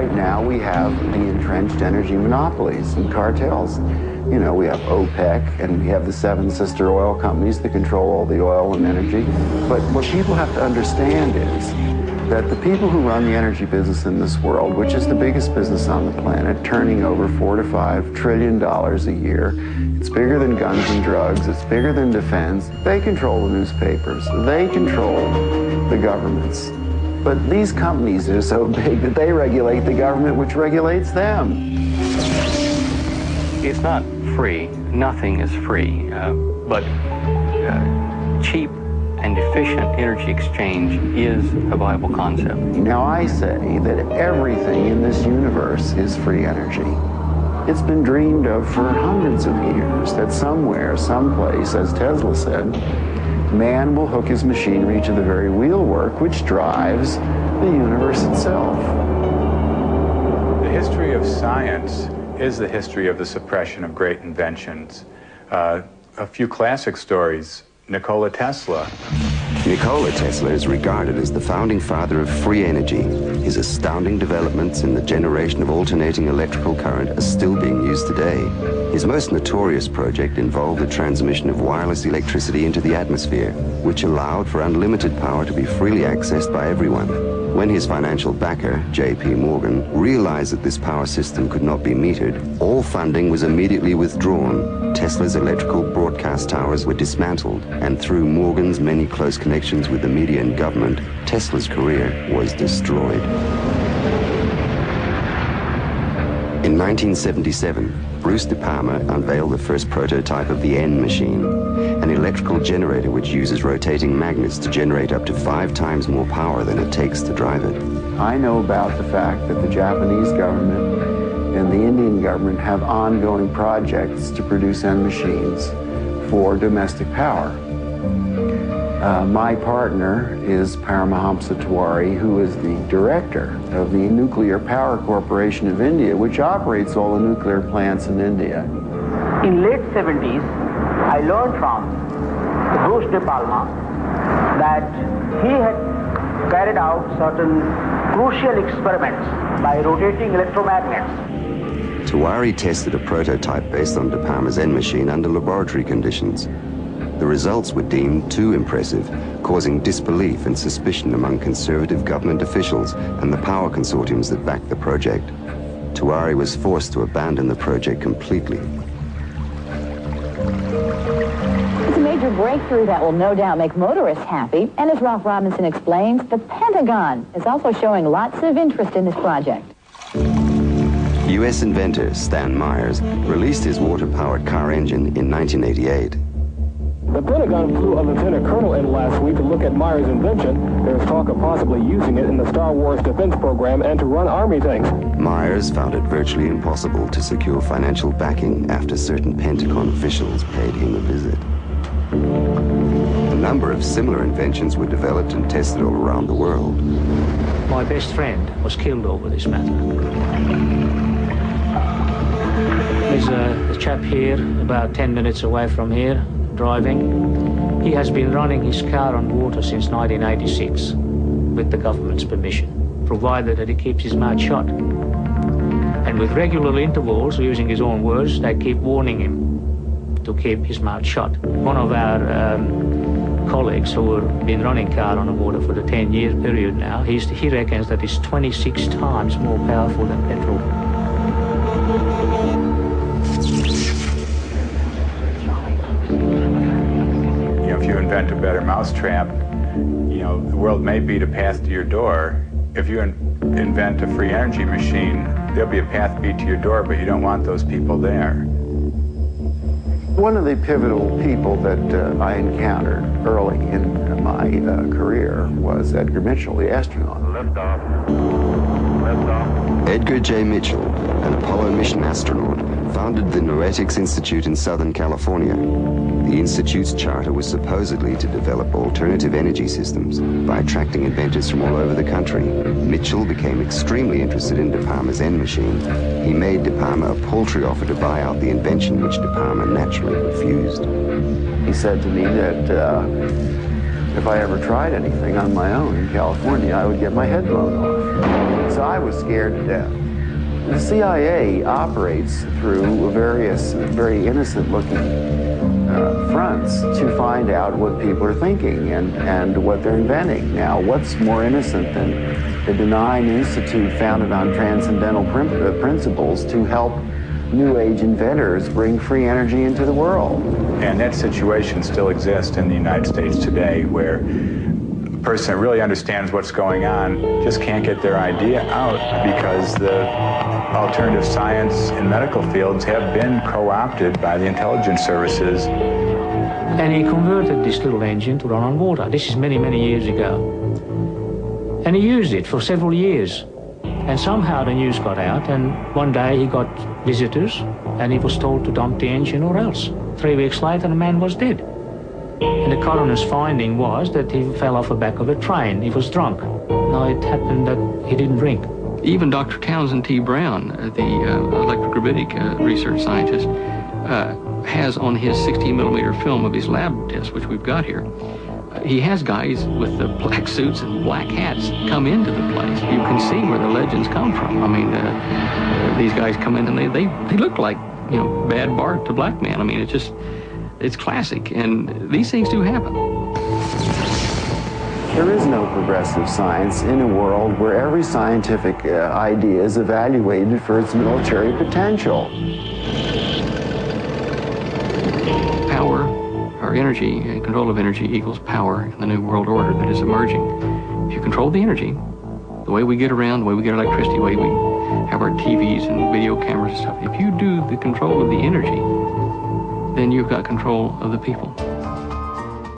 right now we have the entrenched energy monopolies and cartels. You know, we have OPEC and we have the 7 sister oil companies that control all the oil and energy. But what people have to understand is that the people who run the energy business in this world, which is the biggest business on the planet, turning over $4 to $5 trillion a year, it's bigger than guns and drugs, it's bigger than defense. They control the newspapers, they control the governments. But these companies are so big that they regulate the government, which regulates them. It's not free. Nothing is free. But cheap and efficient energy exchange is a viable concept. Now I say that everything in this universe is free energy. It's been dreamed of for hundreds of years that somewhere, someplace, as Tesla said, man will hook his machinery to the very wheelwork which drives the universe itself. The history of science is the history of the suppression of great inventions. A few classic stories. Nikola Tesla. Nikola Tesla is regarded as the founding father of free energy. His astounding developments in the generation of alternating electrical current are still being used today. His most notorious project involved the transmission of wireless electricity into the atmosphere, which allowed for unlimited power to be freely accessed by everyone. When his financial backer, J.P. Morgan, realized that this power system could not be metered, all funding was immediately withdrawn. Tesla's electrical broadcast towers were dismantled, and through Morgan's many close connections with the media and government, Tesla's career was destroyed. In 1977, Bruce De Palma unveiled the first prototype of the N machine, an electrical generator which uses rotating magnets to generate up to 5 times more power than it takes to drive it. I know about the fact that the Japanese government and the Indian government have ongoing projects to produce N machines for domestic power. My partner is Paramahamsa Tiwari, who is the director of the Nuclear Power Corporation of India, which operates all the nuclear plants in India. In late 70s, I learned from Bruce De Palma that he had carried out certain crucial experiments by rotating electromagnets. Tiwari tested a prototype based on De Palma's N machine under laboratory conditions. The results were deemed too impressive, causing disbelief and suspicion among conservative government officials and the power consortiums that backed the project. Tiwari was forced to abandon the project completely. It's a major breakthrough that will no doubt make motorists happy, and as Ralph Robinson explains, the Pentagon is also showing lots of interest in this project. U.S. inventor Stan Myers released his water-powered car engine in 1988. The Pentagon flew a lieutenant colonel in last week to look at Myers' invention. There's talk of possibly using it in the Star Wars defense program and to run Army tanks. Myers found it virtually impossible to secure financial backing after certain Pentagon officials paid him a visit. A number of similar inventions were developed and tested all around the world. My best friend was killed over this matter. There's a chap here, about 10 minutes away from here, driving. He has been running his car on water since 1986 with the government's permission, provided that he keeps his mouth shut. And with regular intervals, using his own words, they keep warning him to keep his mouth shut. One of our colleagues who have been running car on the water for the 10-year period now, he reckons that it's 26 times more powerful than petrol. If you invent a better mousetrap, the world may beat a path to your door. If you invent a free energy machine, there'll be a path beat to your door, but you don't want those people there. One of the pivotal people that I encountered early in my career was Edgar Mitchell, the astronaut. Liftoff. Liftoff. Edgar J. Mitchell, an Apollo mission astronaut, founded the Noetics Institute in Southern California. The Institute's charter was supposedly to develop alternative energy systems by attracting inventors from all over the country. Mitchell became extremely interested in De Palma's N machine. He made De Palma a paltry offer to buy out the invention, which De Palma naturally refused. He said to me that if I ever tried anything on my own in California, I would get my head blown off. So I was scared to death. The CIA operates through various very innocent-looking fronts to find out what people are thinking and what they're inventing. Now, what's more innocent than a benign institute founded on transcendental principles to help New Age inventors bring free energy into the world? And that situation still exists in the United States today, where a person that really understands what's going on just can't get their idea out because the alternative science and medical fields have been co-opted by the intelligence services. And he converted this little engine to run on water. This is many, many years ago. And he used it for several years. And somehow the news got out, and one day he got visitors, and he was told to dump the engine or else. 3 weeks later, the man was dead. And the coroner's finding was that he fell off the back of a train. He was drunk. Now, it happened that he didn't drink. Even Dr. Townsend T. Brown, the electrogravitic research scientist, has on his 16-millimeter film of his lab test, which we've got here, he has guys with the black suits and black hats come into the place. You can see where the legends come from. I mean, these guys come in and they look like, you know, bad Bart to black man. I mean, it's classic, and these things do happen. There is no progressive science in a world where every scientific idea is evaluated for its military potential. Power, or energy, and control of energy equals power in the new world order that is emerging. If you control the energy, the way we get around, the way we get electricity, the way we have our TVs and video cameras and stuff, if you do the control of the energy, then you've got control of the people.